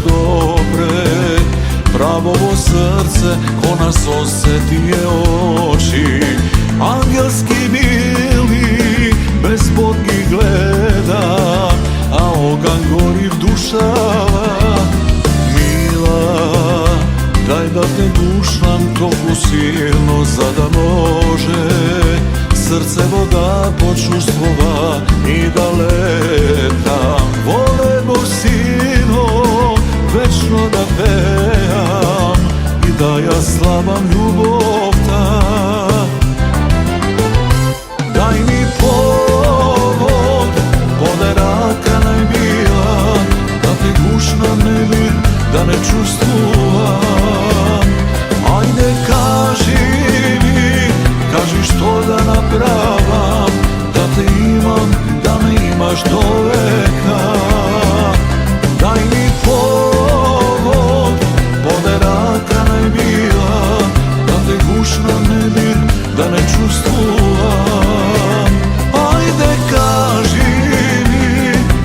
dobre, pravovo srce ko nas osjetije oči. Angelski bili, bezbodni gleda, a ogan gori vdušava. Mila, daj da te dušam toku silno zada može, srce voda počustvova i da letam. Volebo sino, večno da pejam i da ja slavam ljubov ta. Daj mi povod, poderaka najmila, da te gušna ne bi, da ne čustvujem. Ajde kaži mi, kaži što da napravam, da te imam, da me imaš do veka. Daj mi povod, poderaka najmila, da te gušna ne bi, da ne čustvujem. Ajde kaži mi,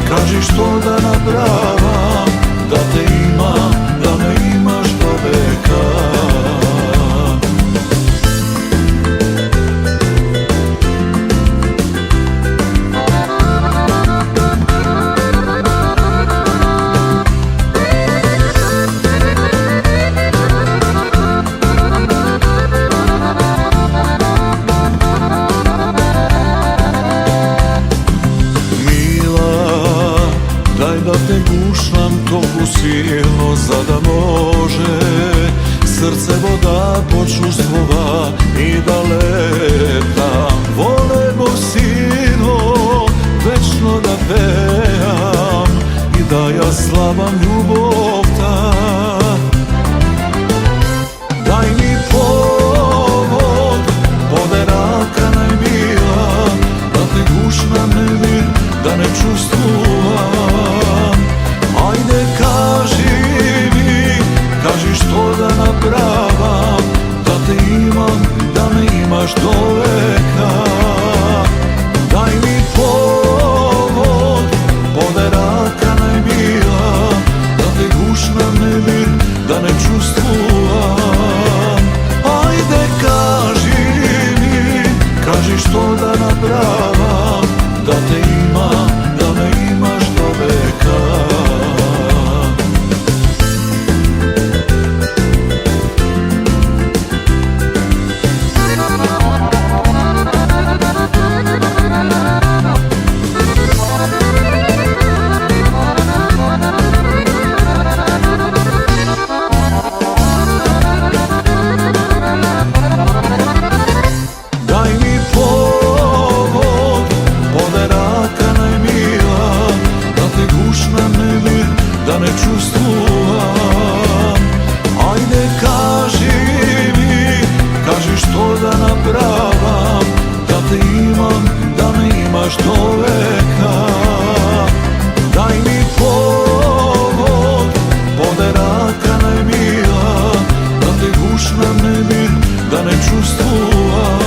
kaži što da napravam, da te imam, da me imaš do veka. Daj da te gušam toku silno zada može, srce voda počustvova i da letam. Volebo sino, večno da pejam i da ja slavam ljubov ta. Daj mi povod, poderaka najmila, da te gušna ne bi, da ne čustvujem. Ajde kaži mi, kaži što da napravam, da te imam, da me imaš do veka. Daj mi povod, poderaka najmila, da te gušna ne bi, da ne čustvujem. Ajde kaži mi, kaži što da napravam, da te imam, da me imaš do veka. Daj mi povod, poderaka najmila, da te gušna ne bi, da ne čustvujem. Ajde kaži mi, kaži što da napravam, da te imam, da me imaš do veka. Daj mi povod, poderaka najmila, da te gušna ne bi, da ne čustvujem.